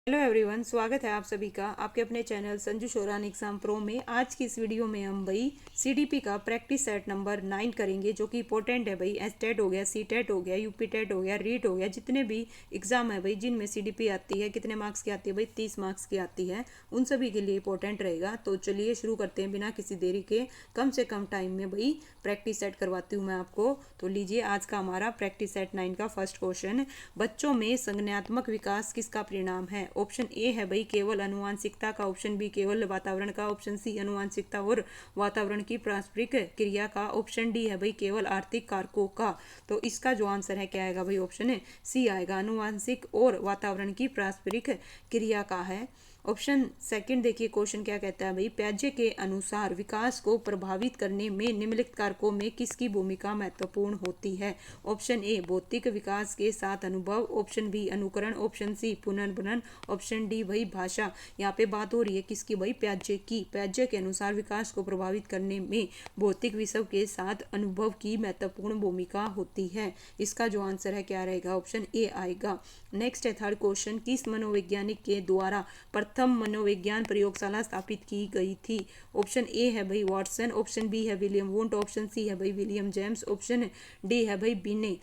Hello everyone, स्वागत है आप सभी का आपके अपने channel Sanju Sheoran exam pro में। आज की इस वीडियो में हम भाई सीडीपी का प्रैक्टिस सेट नंबर 9 करेंगे, जो कि इंपॉर्टेंट है भाई। एस टेट हो गया, सी टेट हो गया, यूपी टेट हो गया, रीट हो गया, जितने भी एग्जाम है भाई जिनमें सीडीपी आती है, कितने मार्क्स की आती है भाई? 30 मार्क्स की आती है, उन सभी के लिए इंपॉर्टेंट रहेगा। तो चलिए शुरू करते हैं बिना किसी देरी के। कम से कम टाइम में भाई प्रैक्टिस सेट करवाती हूँ मैं आपको। तो लीजिए आज का हमारा प्रैक्टिस सेट 9 का फर्स्ट क्वेश्चन। बच्चों में संज्ञानात्मक विकास किसका परिणाम है? ऑप्शन ए है भाई केवल अनुवांशिकता का, ऑप्शन बी केवल वातावरण का, ऑप्शन सी अनुवांशिकता और वातावरण की पारस्परिक क्रिया का, ऑप्शन डी है भाई केवल आर्थिक कारकों का। तो इसका जो आंसर है क्या आएगा भाई? ऑप्शन सी आएगा, अनुवांशिक और वातावरण की पारस्परिक क्रिया का है। ऑप्शन सेकंड देखिए, क्वेश्चन क्या कहता है भाई? प्याजे के अनुसार विकास को प्रभावित करने में निम्नलिखित कारकों में किसकी भूमिका महत्वपूर्ण होती है? ऑप्शन ए भौतिक विकास के साथ अनुभव, ऑप्शन बी अनुकरण, ऑप्शन सी पुनर्भरण, ऑप्शन डी भाई भाषा। यहाँ पे बात हो रही है किसकी भाई? प्याजे की। प्याजे के अनुसार विकास को प्रभावित करने में भौतिक विषय के साथ अनुभव की महत्वपूर्ण भूमिका होती है। इसका जो आंसर है क्या रहेगा? ऑप्शन ए आएगा। नेक्स्ट है थर्ड क्वेश्चन, किस मनोवैज्ञानिक के द्वारा प्रथम मनोविज्ञान प्रयोगशाला स्थापित की गई थी? ऑप्शन ए है भाई वॉटसन, ऑप्शन बी है विलियम वुंट, ऑप्शन सी है भाई विलियम जेम्स, ऑप्शन डी है भाई बिने।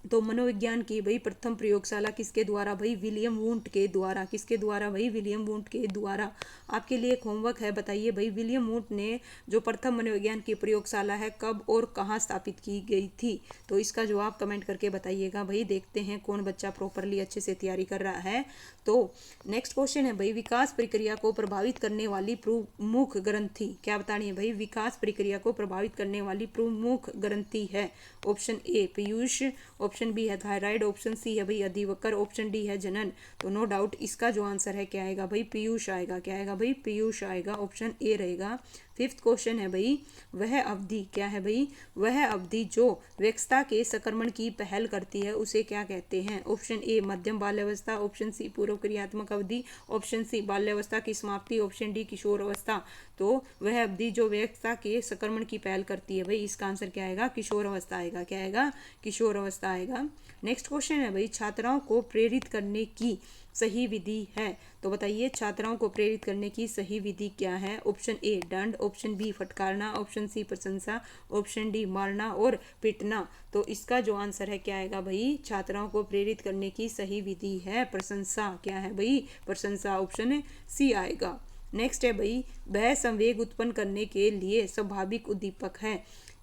तो मनोविज्ञान की भाई प्रथम प्रयोगशाला किसके द्वारा भाई? विलियम वुंट के द्वारा। किसके द्वारा भाई? विलियम वुंट के द्वारा। आपके लिए एक होमवर्क है, बताइए भाई विलियम वुंट ने जो प्रथम मनोविज्ञान की प्रयोगशाला है कब और कहाँ स्थापित की गई थी? तो इसका जवाब कमेंट करके बताइएगा भाई। देखते हैं कौन बच्चा प्रॉपरली अच्छे से तैयारी कर रहा है। तो नेक्स्ट क्वेश्चन है भाई, विकास प्रक्रिया को प्रभावित करने वाली प्रमुख ग्रंथि। क्या बतानी है भाई? विकास प्रक्रिया को प्रभावित करने वाली प्रमुख ग्रंथि है। ऑप्शन ए पीयूष, ऑप्शन बी है थायराइड, ऑप्शन सी है भाई अधिवक्र, ऑप्शन डी है जनन। तो नो डाउट इसका जो आंसर है क्या आएगा भाई? पीयूष आएगा। क्या आएगा भाई? पीयूष आएगा। ऑप्शन ए रहेगा। फिफ्थ क्वेश्चन है भाई, वह अवधि क्या है भाई? वह अवधि जो वयस्कता के संक्रमण की पहल करती है उसे क्या कहते हैं? ऑप्शन ए मध्यम बाल्यावस्था, ऑप्शन सी पूर्व क्रियात्मक अवधि, ऑप्शन सी बाल्यावस्था की समाप्ति, ऑप्शन डी किशोर अवस्था। तो वह अवधि जो वयस्कता के संक्रमण की पहल करती है भाई, इसका आंसर क्या आएगा? किशोर अवस्था आएगा। क्या आएगा? किशोर अवस्था आएगा। नेक्स्ट क्वेश्चन है भाई, छात्राओं को प्रेरित करने की सही विधि है। तो बताइए छात्राओं को प्रेरित करने की सही विधि क्या है? ऑप्शन ए दंड, ऑप्शन बी फटकारना, ऑप्शन सी प्रशंसा, ऑप्शन डी मारना और पीटना। तो इसका जो आंसर है क्या आएगा भाई? छात्राओं को प्रेरित करने की सही विधि है प्रशंसा। क्या है भाई? प्रशंसा। ऑप्शन सी आएगा। नेक्स्ट है भाई, भय संवेग उत्पन्न करने के लिए स्वाभाविक उद्दीपक है।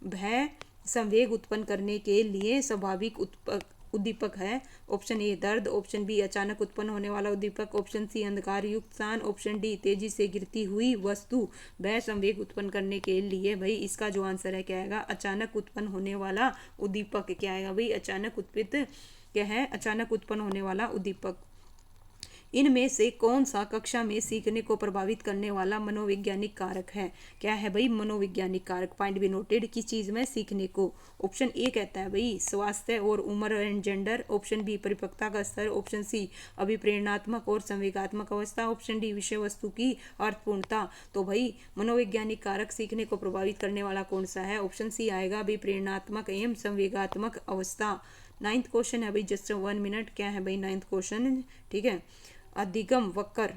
भय संवेग उत्पन्न करने के लिए स्वाभाविक उद्दीपक है। ऑप्शन ए दर्द, ऑप्शन बी अचानक उत्पन्न होने वाला उद्दीपक, ऑप्शन सी अंधकार युक्त स्थान, ऑप्शन डी तेजी से गिरती हुई वस्तु। भय संवेग उत्पन्न करने के लिए भाई इसका जो आंसर है क्या आएगा? अचानक उत्पन्न होने वाला उद्दीपक। क्या आएगा भाई? अचानक उत्पित क्या है? अचानक उत्पन्न होने वाला उद्दीपक। इनमें से कौन सा कक्षा में सीखने को प्रभावित करने वाला मनोवैज्ञानिक कारक है? क्या है भाई? मनोवैज्ञानिक कारक। Point be noted. किस चीज में सीखने को? ऑप्शन ए कहता है भाई स्वास्थ्य और उम्र एंड जेंडर, ऑप्शन बी परिपक्वता का स्तर, ऑप्शन सी अभिप्रेरणात्मक और संवेगात्मक अवस्था, ऑप्शन डी विषय वस्तु की अर्थपूर्णता। तो भाई मनोवैज्ञानिक कारक सीखने को प्रभावित करने वाला कौन सा है? ऑप्शन सी आएगा अभिप्रेरणात्मक एवं संवेगात्मक अवस्था। नाइन्थ क्वेश्चन है भाई, जस्ट 1 मिनट। क्या है भाई नाइन्थ क्वेश्चन? ठीक है, अधिगम वक्र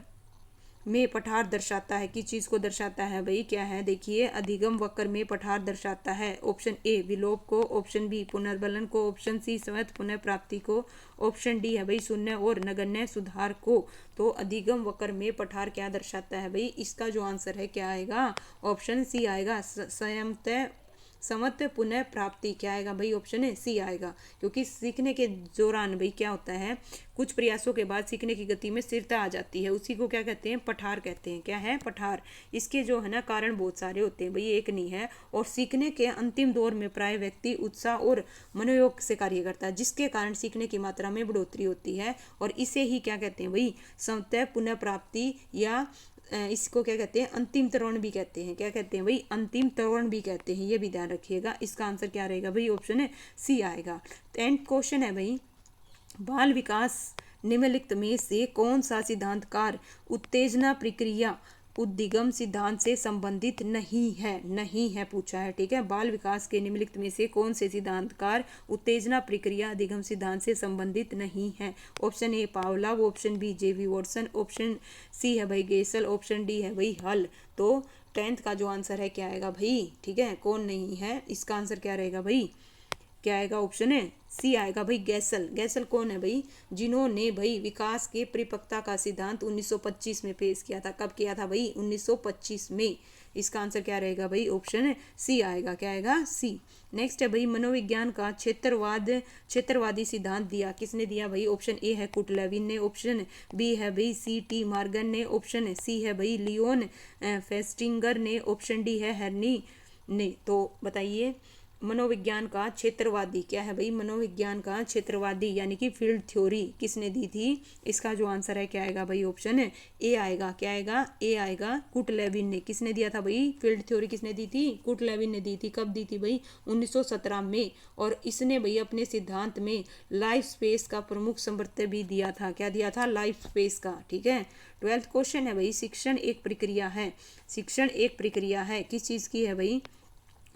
में पठार दर्शाता है। किस चीज को दर्शाता है भाई? क्या है? देखिए अधिगम वक्र में पठार दर्शाता है। ऑप्शन ए विलोप को, ऑप्शन बी पुनर्बलन को, ऑप्शन सी स्वयं पुनः प्राप्ति को, ऑप्शन डी है भाई शून्य और नगण्य सुधार को। तो अधिगम वक्र में पठार क्या दर्शाता है भाई? इसका जो आंसर है क्या आएगा? ऑप्शन सी आएगा संयमतः समत पुनः प्राप्ति। क्या आएगा भाई? ऑप्शन सी आएगा। क्योंकि सीखने के दौरान भाई क्या होता है, कुछ प्रयासों के बाद सीखने की गति में स्थिरता आ जाती है, उसी को क्या कहते हैं? पठार कहते हैं। क्या है? पठार। इसके जो है ना कारण बहुत सारे होते हैं भाई, एक नहीं है। और सीखने के अंतिम दौर में प्राय व्यक्ति उत्साह और मनोयोग से कार्य करता है, जिसके कारण सीखने की मात्रा में बढ़ोतरी होती है। और इसे ही क्या कहते हैं भाई? समतः पुनः प्राप्ति, या इसको क्या कहते हैं? अंतिम तरण भी कहते हैं। क्या कहते हैं भाई? अंतिम तरण भी कहते हैं। ये भी ध्यान रखिएगा। इसका आंसर क्या रहेगा भाई? ऑप्शन सी आएगा। 10th क्वेश्चन है भाई, बाल विकास निम्नलिखित में से कौन सा सिद्धांतकार उत्तेजना प्रक्रिया उद्गम सिद्धांत से संबंधित नहीं है, नहीं है पूछा है। ठीक है, बाल विकास के निम्नलिखित में से कौन से सिद्धांतकार उत्तेजना प्रक्रिया अधिगम सिद्धांत से संबंधित नहीं है? Option A Pavlov, option B JV Watson, option C है भाई गेसल, ऑप्शन डी है भाई हल। तो 10th का जो आंसर है क्या आएगा भाई? ठीक है, कौन नहीं है, इसका आंसर क्या रहेगा भाई? क्या आएगा? ऑप्शन है सी आएगा भाई गैसल। गैसल कौन है भाई? जिन्होंने भाई विकास के परिपक्वता का सिद्धांत 1925 में पेश किया था। कब किया था भाई? 1925 में। इसका आंसर क्या रहेगा भाई? ऑप्शन सी आएगा। क्या आएगा? सी। नेक्स्ट है भाई मनोविज्ञान का क्षेत्रवादी सिद्धांत दिया किसने दिया भाई? ऑप्शन ए है कुटलेविन ने, ऑप्शन बी है भाई सी टी मॉर्गन ने, ऑप्शन सी है भाई लियोन फेस्टिंगर ने, ऑप्शन डी है हेर्नी ने। तो बताइए मनोविज्ञान का क्षेत्रवादी क्या है भाई? मनोविज्ञान का क्षेत्रवादी यानी कि फील्ड थ्योरी किसने दी थी? इसका जो आंसर है क्या आएगा भाई? ऑप्शन है ए आएगा। क्या आएगा? ए आएगा। कुटलेविन ने। किसने दिया था भाई? फील्ड थ्योरी किसने दी थी? कुटलेविन ने दी थी। कब दी थी भाई? 1917 में। और इसने भाई अपने सिद्धांत में लाइफ स्पेस का प्रमुख समर्थन भी दिया था। क्या दिया था? लाइफ स्पेस का। ठीक है, 12th क्वेश्चन है भाई शिक्षण एक प्रक्रिया है। शिक्षण एक प्रक्रिया है किस चीज की है भाई?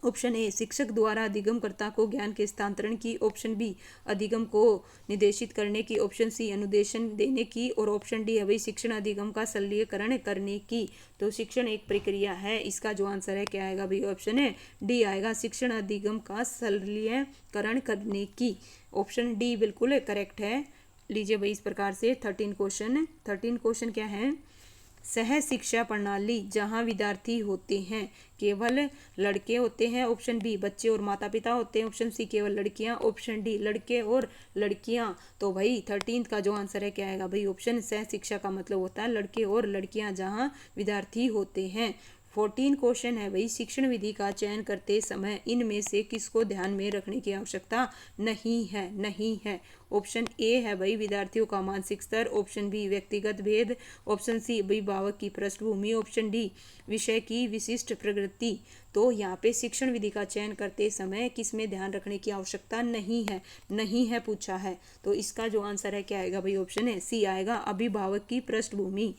ऑप्शन ए शिक्षक द्वारा अधिगमकर्ता को ज्ञान के स्थानांतरण की, ऑप्शन बी अधिगम को निर्देशित करने की, ऑप्शन सी अनुदेशन देने की, और ऑप्शन डी है भाई शिक्षण अधिगम का सरलीकरण करने की। तो शिक्षण एक प्रक्रिया है, इसका जो आंसर है क्या आएगा भाई? ऑप्शन है डी आएगा, शिक्षण अधिगम का सरलीकरण करने की। ऑप्शन डी बिल्कुल करेक्ट है। लीजिए भाई इस प्रकार से 13 क्वेश्चन क्या है? सह शिक्षा प्रणाली जहाँ विद्यार्थी होते हैं केवल लड़के होते हैं, ऑप्शन बी बच्चे और माता पिता होते हैं, ऑप्शन सी केवल लड़कियां, ऑप्शन डी लड़के और लड़कियां। तो भाई 13th का जो आंसर है क्या आएगा भाई? ऑप्शन सह शिक्षा का मतलब होता है लड़के और लड़कियां जहाँ विद्यार्थी होते हैं। 14 क्वेश्चन है भाई शिक्षण विधि का चयन करते समय इनमें से किसको ध्यान में रखने की आवश्यकता नहीं है? नहीं है। ऑप्शन ए है भाई विद्यार्थियों का मानसिक स्तर, ऑप्शन बी व्यक्तिगत भेद, ऑप्शन सी अभिभावक की पृष्ठभूमि, ऑप्शन डी विषय की विशिष्ट प्रकृति। तो यहाँ पे शिक्षण विधि का चयन करते समय किस में ध्यान रखने की आवश्यकता नहीं है? नहीं है पूछा है। तो इसका जो आंसर है क्या आएगा भाई? ऑप्शन है सी आएगा, अभिभावक की पृष्ठभूमि,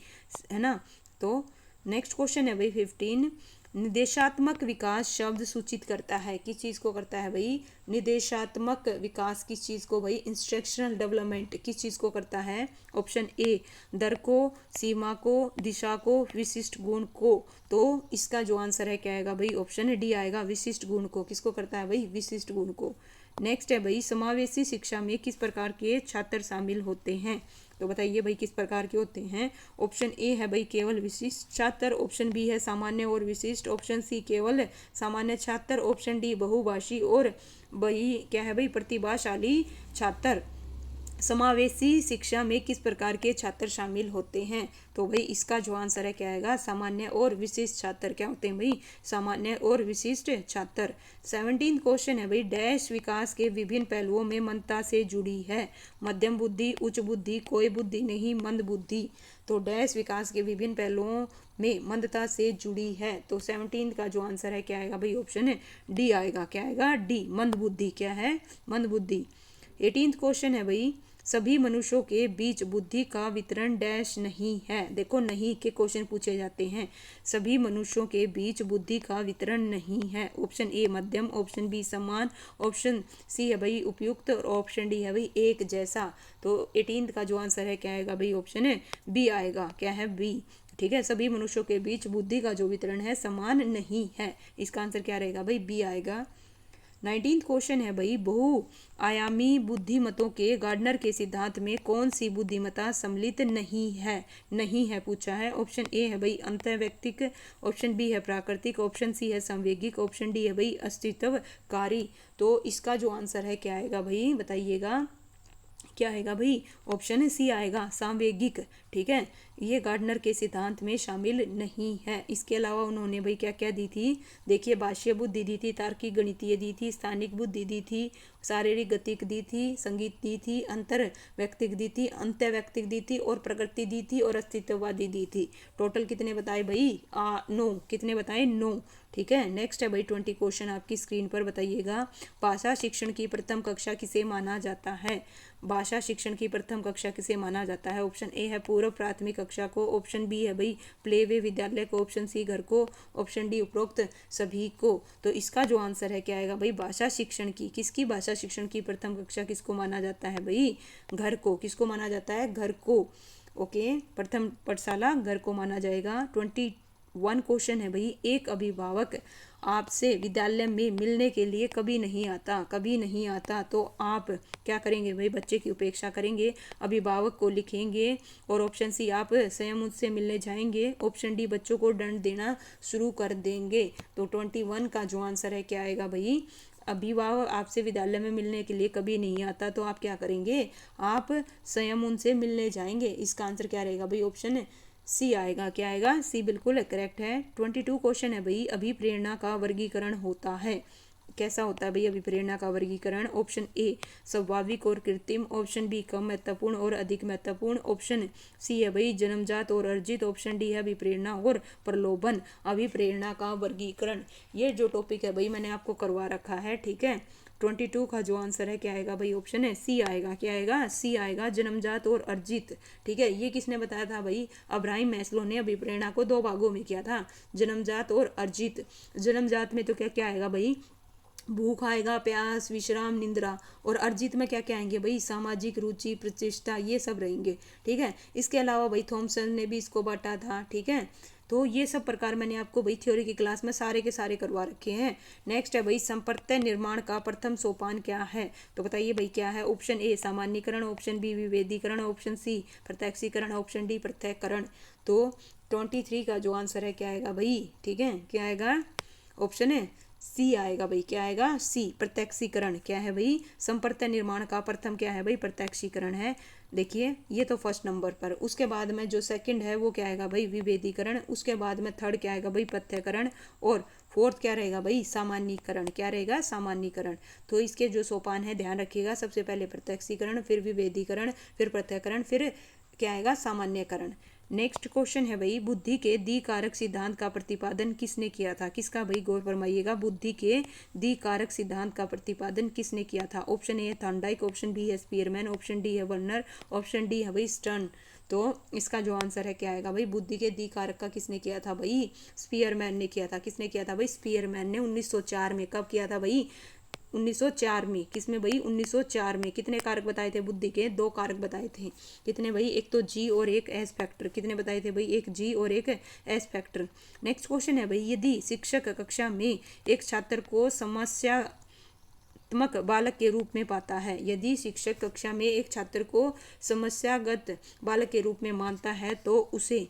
है ना। तो नेक्स्ट क्वेश्चन है भाई 15 निर्देशात्मक विकास शब्द सूचित करता है किस चीज को करता है भाई? निर्देशात्मक विकास किस चीज को भाई? इंस्ट्रक्शनल डेवलपमेंट किस चीज को करता है? ऑप्शन ए दर को, सीमा को, दिशा को, विशिष्ट गुण को। तो इसका जो आंसर है क्या आएगा भाई? ऑप्शन डी आएगा, विशिष्ट गुण को। किसको करता है भाई? विशिष्ट गुण को। नेक्स्ट है भाई समावेशी शिक्षा में किस प्रकार के छात्र शामिल होते हैं? तो बताइए भाई किस प्रकार के होते हैं? ऑप्शन ए है भाई केवल विशिष्ट छात्र, ऑप्शन बी है सामान्य और विशिष्ट, ऑप्शन सी केवल सामान्य छात्र, ऑप्शन डी बहुभाषी और भाई क्या है भाई प्रतिभाशाली छात्र। समावेशी शिक्षा में किस प्रकार के छात्र शामिल होते हैं? तो भाई इसका जो आंसर है क्या आएगा? सामान्य और विशिष्ट छात्र। क्या होते हैं भाई? सामान्य और विशिष्ट छात्र। 17 क्वेश्चन है भाई डैश विकास के विभिन्न पहलुओं में मंदता से जुड़ी है? मध्यम बुद्धि, उच्च बुद्धि, कोई बुद्धि नहीं, मंद बुद्धि। तो डैश विकास के विभिन्न पहलुओं में मंदता से जुड़ी है। तो 17 का जो आंसर है क्या आएगा भाई? ऑप्शन है डी आएगा। क्या आएगा? डी, मंद बुद्धि। क्या है? मंद बुद्धि। 18 क्वेश्चन है भाई सभी मनुष्यों के बीच बुद्धि का वितरण डैश नहीं है। देखो नहीं के क्वेश्चन पूछे जाते हैं। सभी मनुष्यों के बीच बुद्धि का वितरण नहीं है। ऑप्शन ए मध्यम, ऑप्शन बी समान, ऑप्शन सी है भाई उपयुक्त और ऑप्शन डी है भाई एक जैसा। तो 18 का जो आंसर है क्या आएगा भाई? ऑप्शन है बी आएगा। क्या है? बी। ठीक है, सभी मनुष्यों के बीच बुद्धि का जो वितरण है समान नहीं है। इसका आंसर क्या रहेगा भाई? बी आएगा। 19th क्वेश्चन है भाई बहुआयामी बुद्धिमतों के गार्डनर के सिद्धांत में कौन सी बुद्धिमत्ता सम्मिलित नहीं है? नहीं है पूछा है। ऑप्शन ए है भाई अंतर्वैयक्तिक, ऑप्शन बी है प्राकृतिक, ऑप्शन सी है संवेगिक, ऑप्शन डी है भाई अस्तित्वकारी। तो इसका जो आंसर है क्या आएगा भाई? बताइएगा क्या आएगा भाई? ऑप्शन सी आएगा, सांवेगिक। ठीक है, ये गार्डनर के सिद्धांत में शामिल नहीं है। इसके अलावा उन्होंने भाई क्या क्या दी थी? देखिए भाषीय बुद्धि दी थी, तार्किक गणितीय दी थी, स्थानिक बुद्धि दी थी, शारीरिक गतिक दी थी, संगीत दी थी, अंतर व्यक्तिक दी थी, अंत्यव्यक्तिक दी थी और प्रकृति दी थी और अस्तित्ववादी दी थी। टोटल कितने बताए भाई? 9। कितने बताए? 9। ठीक है, नेक्स्ट है भाई 20 क्वेश्चन आपकी स्क्रीन पर बताइएगा। भाषा शिक्षण की प्रथम कक्षा किसे माना जाता है? भाषा शिक्षण की प्रथम कक्षा किसे माना जाता है? ऑप्शन ए है पूर्व प्राथमिक कक्षा को, ऑप्शन बी है भाई प्ले वे विद्यालय को, ऑप्शन सी घर को, ऑप्शन डी उपरोक्त सभी को। तो इसका जो आंसर है क्या आएगा भाई? भाषा शिक्षण की, किसकी भाषा शिक्षण की प्रथम कक्षा किसको माना जाता है भाई? घर को। किसको माना जाता है? घर को। ओके, प्रथम पाठशाला घर को माना जाएगा। 21 क्वेश्चन है भाई, एक अभिभावक आपसे विद्यालय में मिलने के लिए कभी नहीं आता, कभी नहीं आता, तो आप क्या करेंगे भाई? बच्चे की उपेक्षा करेंगे, अभिभावक को लिखेंगे, और ऑप्शन सी आप स्वयं उससे मिलने जाएंगे, ऑप्शन डी बच्चों को दंड देना शुरू कर देंगे। तो 21 का जो आंसर है क्या आएगा भाई? अभिभावक आपसे विद्यालय में मिलने के लिए कभी नहीं आता, तो आप क्या करेंगे? आप स्वयं उनसे मिलने जाएंगे। इसका आंसर क्या रहेगा भाई? ऑप्शन सी आएगा। क्या आएगा? सी बिल्कुल करेक्ट है। 22 क्वेश्चन है भाई, अभिप्रेरणा का वर्गीकरण होता है, कैसा होता है भाई अभिप्रेरणा का वर्गीकरण? ऑप्शन ए स्वाभाविक और कृत्रिम, ऑप्शन बी कम महत्वपूर्ण और अधिक महत्वपूर्ण, ऑप्शन सी है भाई जन्मजात और अर्जित, ऑप्शन डी है अभिप्रेरणा और प्रलोभन। अभिप्रेरणा का वर्गीकरण, ये जो टॉपिक है भाई मैंने आपको करवा रखा है, ठीक है। 22 का जो आंसर है क्या आएगा भाई? ऑप्शन है सी आएगा। क्या आएगा? सी आएगा, जन्मजात और अर्जित। ठीक है, ये किसने बताया था भाई? अब्राहम मैस्लो ने अभिप्रेरणा को 2 भागों में किया था, जन्मजात और अर्जित। जन्मजात में तो क्या क्या आएगा भाई? भूख आएगा, प्यास, विश्राम, निंद्रा, और अर्जित में क्या क्या आएंगे भाई? सामाजिक रुचि, प्रतिष्ठा, ये सब रहेंगे। ठीक है, इसके अलावा भाई थॉमसन ने भी इसको बांटा था। ठीक है, तो ये सब प्रकार मैंने आपको भाई थ्योरी की क्लास में सारे के सारे करवा रखे हैं। नेक्स्ट है भाई संप्रत्यय निर्माण का प्रथम सोपान क्या है? तो बताइए भाई क्या है? ऑप्शन ए सामान्यीकरण, ऑप्शन बी विभेदीकरण, ऑप्शन सी प्रत्यक्षीकरण, ऑप्शन डी प्रत्ययकरण। तो 23 का जो आंसर है क्या आएगा भाई? ठीक है, क्या आएगा? ऑप्शन है सी आएगा भाई। क्या आएगा? सी प्रत्यक्षीकरण। क्या है भाई? संप्रत्यय निर्माण का प्रथम क्या है भाई? प्रत्यक्षीकरण है। देखिए ये तो फर्स्ट नंबर पर, उसके बाद में जो सेकंड है वो क्या आएगा भाई? विभेदीकरण, उसके बाद में थर्ड क्या आएगा भाई? प्रत्ययकरण, और फोर्थ क्या रहेगा भाई? सामान्यीकरण। क्या रहेगा? सामान्यीकरण। तो इसके जो सोपान है ध्यान रखिएगा, सबसे पहले प्रत्यक्षीकरण, फिर विभेदीकरण, फिर प्रत्ययकरण, फिर क्या आएगा? सामान्यकरण। नेक्स्ट क्वेश्चन है भाई बुद्धि के द्विकारक सिद्धांत का प्रतिपादन किसने किया था? किसका भाई? गौर फरमाइएगा, बुद्धि के द्विकारक सिद्धांत का प्रतिपादन किसने किया था? ऑप्शन ए है थॉर्नडाइक, ऑप्शन बी है स्पीयरमैन, ऑप्शन डी है वर्नर, ऑप्शन डी है भाई स्टर्न। तो इसका जो आंसर है क्या आएगा भाई? बुद्धि के द्विकारक का किसने किया था भाई? स्पीयरमैन ने किया था। किसने किया था भाई? स्पीयरमैन ने 1904 में। कब किया था भाई? 1904 में। किसमें भाई? 1904 में। कितने कारक बताए थे बुद्धि के? 2 कारक बताए थे। कितने भाई? एक तो जी और एक एस फैक्टर। कितने बताए थे भाई? एक जी और एक एस फैक्टर। नेक्स्ट क्वेश्चन है भाई यदि शिक्षक कक्षा में एक छात्र को समस्यात्मक बालक के रूप में पाता है, यदि शिक्षक कक्षा में एक छात्र को समस्यागत बालक के रूप में मानता है, तो उसे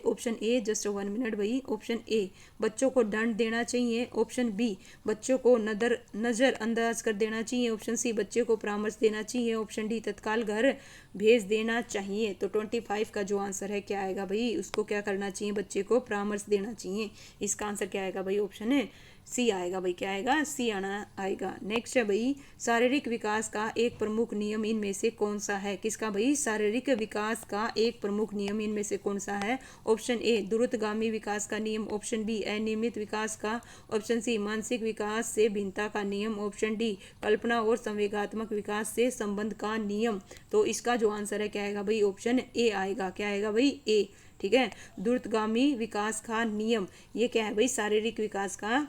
ऑप्शन ए जस्ट 1 मिनट भाई, ऑप्शन ए बच्चों को दंड देना चाहिए, ऑप्शन बी बच्चों को नजरअंदाज कर देना चाहिए, ऑप्शन सी बच्चे को परामर्श देना चाहिए, ऑप्शन डी तत्काल घर भेज देना चाहिए। तो 25 का जो आंसर है क्या आएगा भाई? उसको क्या करना चाहिए? बच्चे को परामर्श देना चाहिए। इसका आंसर क्या आएगा भाई? ऑप्शन है सी आएगा भाई। क्या आएगा? सी आएगा। नेक्स्ट है भाई शारीरिक विकास का एक प्रमुख नियम इनमें से कौन सा है? किसका भाई? शारीरिक विकास का एक प्रमुख नियम इनमें से कौन सा है? ऑप्शन ए द्रुतगामी विकास का नियम, ऑप्शन बी अनियमित विकास का, ऑप्शन सी मानसिक विकास से भिन्नता का नियम, ऑप्शन डी कल्पना और संवेगात्मक विकास से संबंध का नियम। तो इसका जो आंसर है क्या आएगा भाई? ऑप्शन ए आएगा। क्या आएगा भाई? ए। ठीक है, द्रुतगामी विकास का नियम ये क्या है भाई? शारीरिक विकास का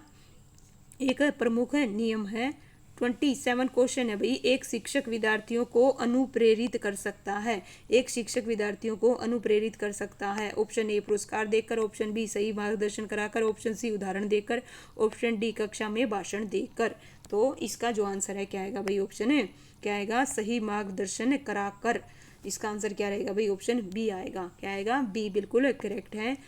एक प्रमुख नियम है। 27 क्वेश्चन है भाई एक शिक्षक विद्यार्थियों को अनुप्रेरित कर सकता है। एक शिक्षक विद्यार्थियों को अनुप्रेरित कर सकता है। ऑप्शन ए पुरस्कार देकर, ऑप्शन बी सही मार्गदर्शन कराकर, ऑप्शन सी उदाहरण देकर, ऑप्शन डी कक्षा में भाषण देकर। तो इसका जो आंसर है क्या आएगा भाई? ऑप्शन है क्या आएगा? सही मार्गदर्शन कराकर। इसका आंसर क्या रहेगा भाई? ऑप्शन बी आएगा। क्या आएगा? बी बिल्कुल करेक्ट है।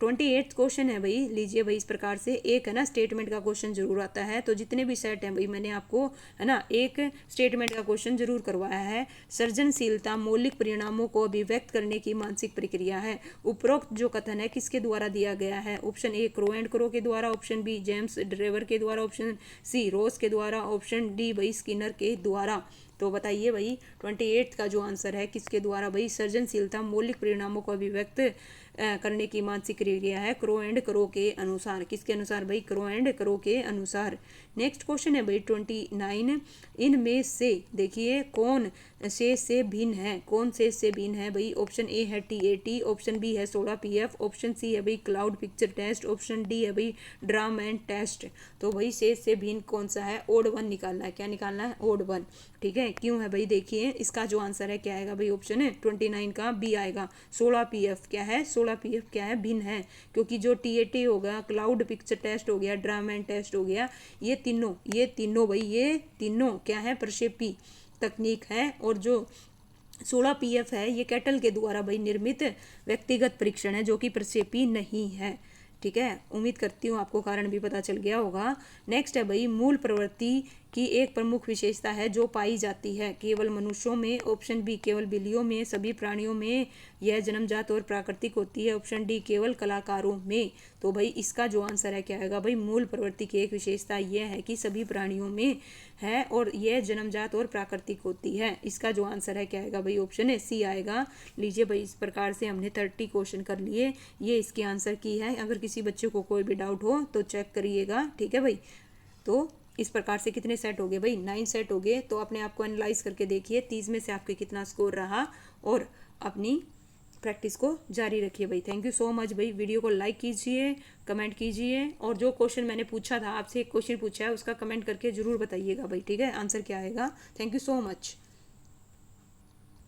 28 क्वेश्चन है भाई, लीजिए भाई इस प्रकार से एक है ना स्टेटमेंट का क्वेश्चन जरूर आता है। तो जितने भी सेट हैं भाई मैंने आपको है ना एक स्टेटमेंट का क्वेश्चन जरूर करवाया है। सृजनशीलता मौलिक परिणामों को अभिव्यक्त करने की मानसिक प्रक्रिया है। उपरोक्त जो कथन है किसके द्वारा दिया गया है? Option A crow and crow के द्वारा, ऑप्शन बी जेम्स ड्रेवर के द्वारा, ऑप्शन सी रोस के द्वारा, ऑप्शन डी भाई स्किनर के द्वारा। तो बताइए भाई 28 का जो आंसर है किसके द्वारा भाई, सर्जनशीलता मौलिक परिणामों को अभिव्यक्त करने की मानसिक क्रिया है क्रो एंड करो के अनुसार। किसके अनुसार भाई, क्रो एंड करो के अनुसार। नेक्स्ट क्वेश्चन है भाई 29, इनमें से देखिए कौन से भिन्न है, कौन से भिन्न है भाई। ऑप्शन ए है TAT, ऑप्शन बी है 16 PF, ऑप्शन सी है भाई cloud picture test, option D है भाई ड्राम एंड टेस्ट। तो भाई से भिन्न कौन सा है, ओड वन निकालना है। क्या निकालना है, ओड वन। ठीक है, क्यों है भाई, देखिए इसका जो आंसर है क्या आएगा भाई, ऑप्शन है 29 का बी आएगा। 16 PF क्या है, 16 PF क्या है, भिन्न है। क्योंकि जो TAT होगा, क्लाउड पिक्चर टेस्ट हो गया, ड्राम एंड टेस्ट हो गया, ये तीनों भाई, ये तीनों क्या है, प्रक्षेपी तकनीक है। और जो 16 PF है ये कैटल के द्वारा भाई निर्मित व्यक्तिगत परीक्षण है जो कि प्रक्षेपी नहीं है। ठीक है, उम्मीद करती हूँ आपको कारण भी पता चल गया होगा। नेक्स्ट है भाई, मूल प्रवृत्ति की एक प्रमुख विशेषता है जो पाई जाती है केवल मनुष्यों में, ऑप्शन बी केवल बिल्लियों में, सभी प्राणियों में, यह जन्मजात और प्राकृतिक होती है, ऑप्शन डी केवल कलाकारों में। तो भाई इसका जो आंसर है क्या आएगा भाई, मूल प्रवृत्ति की एक विशेषता यह है कि सभी प्राणियों में है और यह जन्मजात और प्राकृतिक होती है। इसका जो आंसर है क्या आएगा भाई, ऑप्शन है सी आएगा। लीजिए भाई, इस प्रकार से हमने 30 क्वेश्चन कर लिए, ये इसके आंसर की है। अगर किसी बच्चे को कोई भी डाउट हो तो चेक करिएगा। ठीक है भाई, तो इस प्रकार से कितने सेट हो गए भाई, 9 सेट हो गए। तो अपने आप को एनालाइज करके देखिए 30 में से आपके कितना स्कोर रहा और अपनी प्रैक्टिस को जारी रखिए भाई। थैंक यू सो मच भाई। वीडियो को लाइक कीजिए, कमेंट कीजिए, और जो क्वेश्चन मैंने पूछा था आपसे, एक क्वेश्चन पूछा है उसका कमेंट करके जरूर बताइएगा भाई। ठीक है, आंसर क्या आएगा। Thank you so much.